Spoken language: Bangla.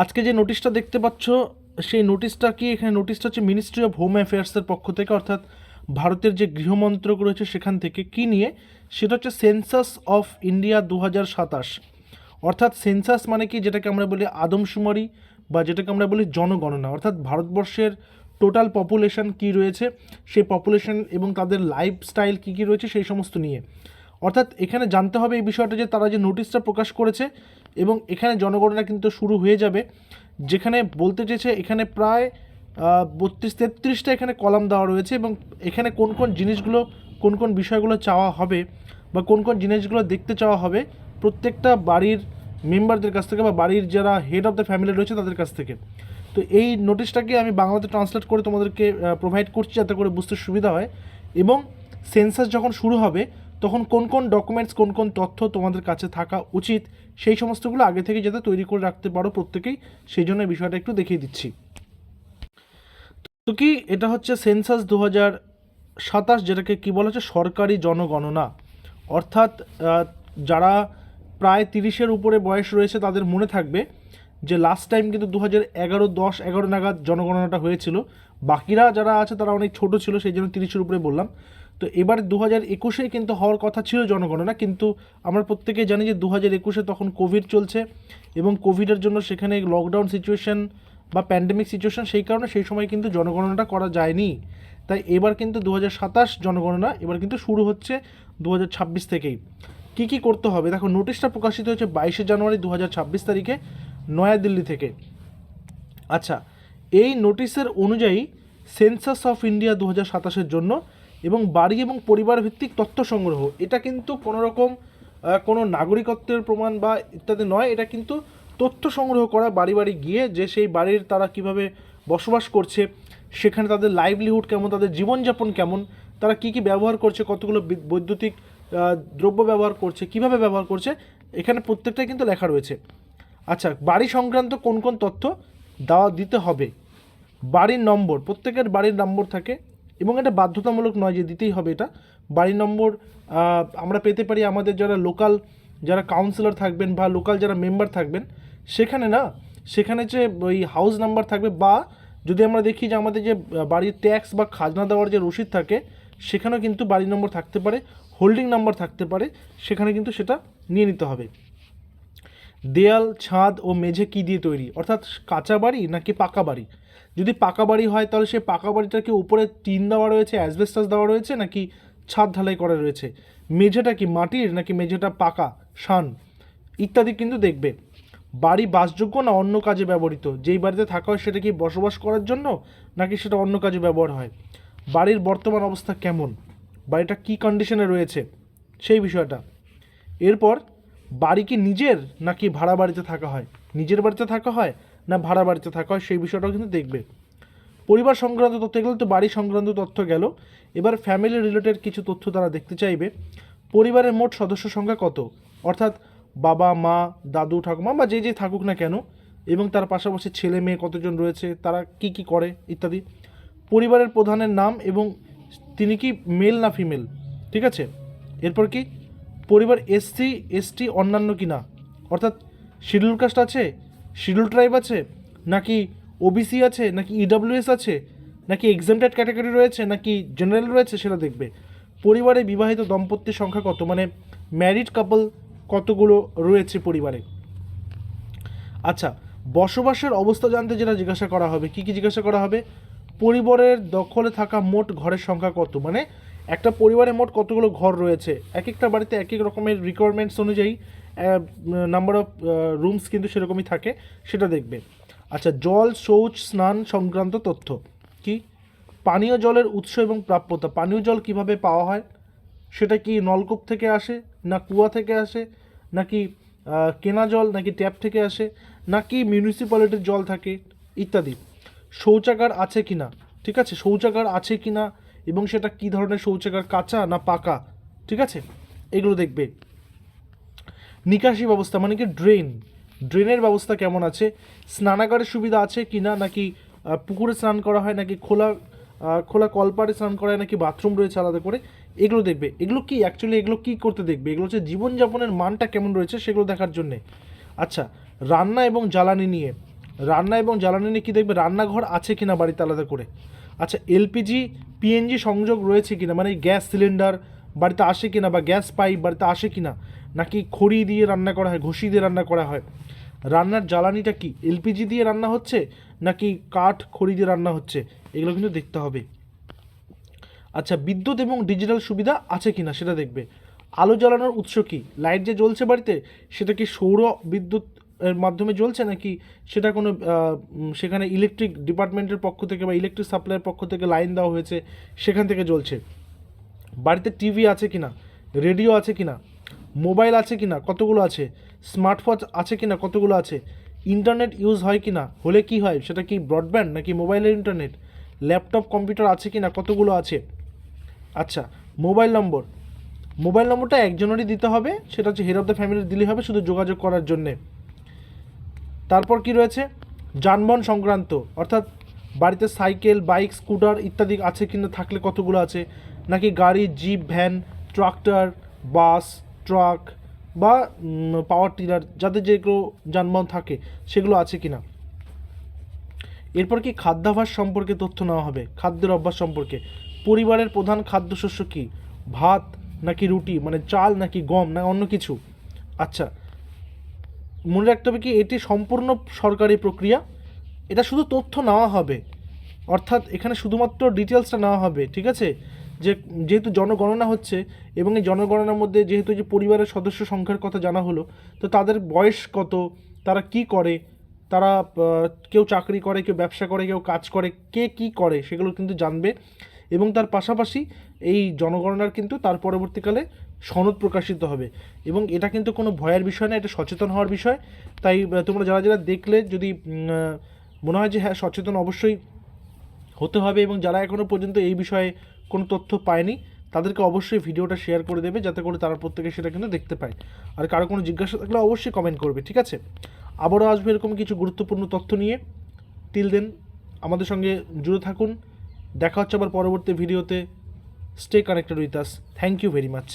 আজকে যে নোটিশটা দেখতে পাচ্ছ সেই নোটিশটা কি, এখানে নোটিশটা হচ্ছে মিনিস্ট্রি অফ হোম অ্যাফেয়ার্সের পক্ষ থেকে, অর্থাৎ ভারতের যে গৃহমন্ত্রক রয়েছে সেখান থেকে। কি নিয়ে, সেটা হচ্ছে সেন্সাস অফ ইন্ডিয়া 2027। অর্থাৎ সেন্সাস মানে কি, যেটাকে আমরা বলি আদমশুমারি বা যেটাকে আমরা বলি জনগণনা, অর্থাৎ ভারতবর্ষের টোটাল পপুলেশন কি রয়েছে, সেই পপুলেশন এবং তাদের লাইফস্টাইল কী কী রয়েছে সেই সমস্ত নিয়ে। অর্থাৎ এখানে জানতে হবে এই বিষয়টা যে তারা যে নোটিশটা প্রকাশ করেছে এবং এখানে জনগণনা কিন্তু শুরু হয়ে যাবে, যেখানে বলতে চেয়েছে এখানে প্রায় 32-33টা এখানে কলাম দেওয়া রয়েছে এবং এখানে কোন কোন জিনিসগুলো, কোন কোন বিষয়গুলো চাওয়া হবে বা কোন কোন জিনিসগুলো দেখতে চাওয়া হবে প্রত্যেকটা বাড়ির মেম্বারদের কাছ থেকে বা বাড়ির যারা হেড অফ দ্য ফ্যামিলি রয়েছে তাদের কাছ থেকে। তো এই নোটিশটাকে আমি বাংলাতে ট্রান্সলেট করে তোমাদেরকে প্রোভাইড করছি যাতে করে বুঝতে সুবিধা হয়, এবং সেন্সাস যখন শুরু হবে তখন কোন কোন ডকুমেন্টস, কোন কোন তথ্য তোমাদের কাছে থাকা উচিত সেই সমস্তগুলো আগে থেকে যাতে তৈরি করে রাখতে পারো প্রত্যেকেই, সেই জন্য এই বিষয়টা একটু দেখিয়ে দিচ্ছি। তো কি, এটা হচ্ছে সেন্সাস 2027, যেটাকে কি বলা হচ্ছে সরকারি জনগণনা। অর্থাৎ যারা প্রায় 30-এর উপরে বয়স রয়েছে তাদের মনে থাকবে যে লাস্ট টাইম কিন্তু 2011 নাগাদ জনগণনাটা হয়েছিল। বাকিরা যারা আছে তারা অনেক ছোট ছিল, সেই জন্য 30-এর উপরে বললাম। তো এবার 2021-এ কিন্তু হওয়ার কথা ছিল জনগণনা, কিন্তু আমরা প্রত্যেকেই জানি যে 2021-এ তখন কোভিড চলছে এবং কোভিডের জন্য সেখানে লকডাউন সিচুয়েশন বা প্যান্ডেমিক সিচুয়েশন, সেই কারণে সেই সময় কিন্তু জনগণনাটা করা যায়নি। তাই এবার কিন্তু 2027 জনগণনা এবার কিন্তু শুরু হচ্ছে 2026 থেকেই। কি কি করতে হবে দেখো, নোটিশটা প্রকাশিত হয়েছে 22শে জানুয়ারি 2026 তারিখে নয়াদিল্লি থেকে। আচ্ছা, এই নোটিশের অনুযায়ী সেন্সাস অফ ইন্ডিয়া 2027-এর জন্য এবং বাড়ি এবং পরিবার ভিত্তিক তথ্য সংগ্রহ, এটা কিন্তু কোনো রকম কোনো নাগরিকত্বের প্রমাণ বা ইত্যাদি নয়, এটা কিন্তু তথ্য সংগ্রহ করা বাড়ি বাড়ি গিয়ে, যে সেই বাড়ির তারা কিভাবে বসবাস করছে, সেখানে তাদের লাইভলিহুড কেমন, তাদের জীবনযাপন কেমন, তারা কি কি ব্যবহার করছে, কতগুলো বৈদ্যুতিক দ্রব্য ব্যবহার করছে, কিভাবে ব্যবহার করছে, এখানে প্রত্যেকটাই কিন্তু লেখা রয়েছে। আচ্ছা, বাড়ি সংক্রান্ত কোন কোন তথ্য দিতে হবে, বাড়ির নম্বর, প্রত্যেকের বাড়ির নম্বর থাকে এবং এটা বাধ্যতামূলক নয় যে দিতেই হবে এটা। বাড়ির নম্বর আমরা পেতে পারি আমাদের যারা লোকাল, যারা কাউন্সিলর থাকবেন বা লোকাল যারা মেম্বার থাকবেন সেখানে, না সেখানে যে ওই হাউস নাম্বার থাকবে, বা যদি আমরা দেখি যে আমাদের যে বাড়ির ট্যাক্স বা খাজনা দেওয়ার যে রসিদ থাকে সেখানেও কিন্তু বাড়ির নম্বর থাকতে পারে, হোল্ডিং নাম্বার থাকতে পারে, সেখানে কিন্তু সেটা নিয়ে নিতে হবে। দেয়াল, ছাদ ও মেঝে কী দিয়ে তৈরি, অর্থাৎ কাঁচা বাড়ি নাকি পাকা বাড়ি। যদি পাকা বাড়ি হয় তাহলে সেই পাকা বাড়িটাকে উপরে টিন দেওয়া রয়েছে, অ্যাসবেস্টাস দেওয়া রয়েছে নাকি ছাদ ঢালাই করা রয়েছে, মেঝেটা কি মাটির নাকি মেঝেটা পাকা শান ইত্যাদি কিন্তু দেখবে। বাড়ি বাসযোগ্য না অন্য কাজে ব্যবহৃত, যেই বাড়িতে থাকা হয় সেটা কি বসবাস করার জন্য নাকি সেটা অন্য কাজে ব্যবহার হয়, বাড়ির বর্তমান অবস্থা কেমন, বাড়িটা কী কন্ডিশনে রয়েছে সেই বিষয়টা। এরপর বাড়ি কি নিজের নাকি ভাড়া বাড়িতে থাকা হয়, নিজের বাড়িতে থাকা হয় না ভাড়া বাড়িতে থাকা হয় সেই বিষয়টাও কিন্তু দেখবে। পরিবার সংক্রান্ত তথ্য, এগুলো তো বাড়ি সংক্রান্ত তথ্য গেল। এবার ফ্যামিলি রিলেটেড কিছু তথ্য তারা দেখতে চাইবে। পরিবারের মোট সদস্য সংখ্যা কত, অর্থাৎ বাবা মা দাদু ঠাকুমা বা যে যে থাকুক না কেন, এবং তার পাশাপাশি ছেলে মেয়ে কতজন রয়েছে, তারা কি কি করে ইত্যাদি। পরিবারের প্রধানের নাম এবং তিনি কি মেল না ফিমেল, ঠিক আছে। এরপর কি, পরিবার এসসি এসটি অন্যান্য কি না, অর্থাৎ শিডিউল কাস্ট আছে, শিডিউল ট্রাইব আছে, নাকি ওবিসি আছে, নাকি ইডব্লিউএস আছে, নাকি এক্সামটেড ক্যাটাগরি রয়েছে, নাকি জেনারেল রয়েছে, সেটা দেখবে। পরিবারে বিবাহিত দম্পতির সংখ্যা কত, মানে ম্যারিড কাপল কতগুলো রয়েছে পরিবারে। আচ্ছা, বসবাসের অবস্থা জানতে যেটা জিজ্ঞাসা করা হবে, কি কি জিজ্ঞাসা করা হবে, পরিবারের দখলে থাকা মোট ঘরের সংখ্যা কত, মানে একটা পরিবারে মোট কতগুলো ঘর রয়েছে, এক একটা বাড়িতে এক এক রকমের রিকোয়ারমেন্টস অনুযায়ী নাম্বার অফ রুমস কিন্তু সেরকমই থাকে, সেটা দেখবে। আচ্ছা, জল শৌচ স্নান সংক্রান্ত তথ্য, কি পানীয় জলের উৎস এবং প্রাপ্যতা, পানীয় জল কিভাবে পাওয়া হয়, সেটা কি নলকূপ থেকে আসে না কুয়া থেকে আসে, নাকি কেনা জল, নাকি ট্যাপ থেকে আসে, নাকি মিউনিসিপ্যালিটির জল থাকে ইত্যাদি। শৌচাগার আছে কি না, ঠিক আছে, শৌচাগার আছে কি না এবং সেটা কী ধরনের শৌচাগার, কাঁচা না পাকা, ঠিক আছে, এগুলো দেখবে। নিকাশি ব্যবস্থা মানে কি ড্রেনের ব্যবস্থা কেমন আছে, স্নানাগারের সুবিধা আছে কি না, নাকি পুকুরে স্নান করা হয়, নাকি খোলা খোলা কলপারে স্নান করা হয়, নাকি বাথরুম রয়েছে আলাদা করে, এগুলো দেখবে। এগুলো কি অ্যাকচুয়ালি, এগুলো কী করতে দেখবে, এগুলো হচ্ছে জীবনযাপনের মানটা কেমন রয়েছে সেগুলো দেখার জন্যে। আচ্ছা, রান্না এবং জ্বালানি নিয়ে, রান্না এবং জ্বালানি নিয়ে কী দেখবে, রান্নাঘর আছে কিনা বাড়িতে আলাদা করে। আচ্ছা, এলপিজি পিএনজি সংযোগ রয়েছে কিনা, মানে গ্যাস সিলিন্ডার বাড়িতে আসে কিনা বা গ্যাস পাইপ বাড়িতে আসে কিনা, নাকি খড়ি দিয়ে রান্না করা হয়, ঘষি দিয়ে রান্না করা হয়। রান্নার জ্বালানিটা কি এলপিজি দিয়ে রান্না হচ্ছে নাকি কাঠ খড়ি দিয়ে রান্না হচ্ছে, এগুলো কিন্তু দেখতে হবে। আচ্ছা, বিদ্যুৎ এবং ডিজিটাল সুবিধা আছে কিনা সেটা দেখবে। আলো জ্বালানোর উৎস কি, লাইট যে জ্বলছে বাড়িতে সেটা কি সৌর বিদ্যুৎ এর মাধ্যমে জ্বলছে নাকি সেটা কোনো সেখানে ইলেকট্রিক ডিপার্টমেন্টের পক্ষ থেকে বা ইলেকট্রিক সাপ্লাইয়ের পক্ষ থেকে লাইন দেওয়া হয়েছে সেখান থেকে জ্বলছে। বাড়িতে টিভি আছে কিনা, রেডিও আছে কিনা, মোবাইল আছে কিনা, কতগুলো আছে, স্মার্টফোন আছে কিনা, কতগুলো আছে, ইন্টারনেট ইউজ হয় কিনা, হলে কি হয় সেটা কি ব্রডব্যান্ড নাকি মোবাইলের ইন্টারনেট, ল্যাপটপ কম্পিউটার আছে কিনা, কতগুলো আছে। আচ্ছা, মোবাইল নম্বরটা একজনেরই দিতে হবে, সেটা হচ্ছে হেড অফ দ্য ফ্যামিলি দিলেই হবে শুধু যোগাযোগ করার জন্যে। তারপর কি রয়েছে, যানবাহন সংক্রান্ত, অর্থাৎ বাড়িতে সাইকেল বাইক স্কুটার ইত্যাদি আছে কিনা, থাকলে কতগুলো আছে, নাকি গাড়ি jeep van tractor bus truck বা পাওয়ার টিলার যাদের যেগুলো যানবাহন থাকে সেগুলো আছে কিনা। এরপর কি খাদ্যাভ্যাস সম্পর্কে তথ্য নেওয়া হবে, খাদ্যের অভ্যাস সম্পর্কে। পরিবারের প্রধান খাদ্যশস্য কি, ভাত নাকি রুটি, মানে চাল নাকি গম না অন্য কিছু। আচ্ছা, মনে রাখতে হবে কি এটি সম্পূর্ণ সরকারি প্রক্রিয়া, এটা শুধু তথ্য নেওয়া হবে, অর্থাৎ এখানে শুধুমাত্র ডিটেলসটা নেওয়া হবে, ঠিক আছে। যেহেতু জনগণনা হচ্ছে এবং এই জনগণনার মধ্যে যেহেতু যে পরিবারের সদস্য সংখ্যার কথা জানা হলো, তো তাদের বয়স কত, তারা কি করে, তারা কেউ চাকরি করে, কেউ ব্যবসা করে, কেউ কাজ করে, কে কী করে সেগুলো কিন্তু জানবে। এবং তার পাশাপাশি এই জনগণনার কিন্তু তার পরবর্তীকালে সনদ প্রকাশিত হবে। এবং এটা কিন্তু কোনো ভয়ের বিষয় না, এটা সচেতন হওয়ার বিষয়। তাই তোমরা যারা যারা দেখলে যদি মনে হয় যে হ্যাঁ সচেতন অবশ্যই হতে হবে, এবং যারা এখনও পর্যন্ত এই বিষয়ে কোনো তথ্য পায়নি তাদেরকে অবশ্যই ভিডিওটা শেয়ার করে দেবে, যাতে করে তারা প্রত্যেকে সেটা কিন্তু দেখতে পায়। আর কারো কোনো জিজ্ঞাসা থাকলে অবশ্যই কমেন্ট করবে, ঠিক আছে। আবারও আসবে এরকম কিছু গুরুত্বপূর্ণ তথ্য নিয়ে। টিল দেন আমাদের সঙ্গে জুড়ে থাকুন, দেখা হচ্ছে আবার পরবর্তী ভিডিওতে। Stay connected with us, thank you very much.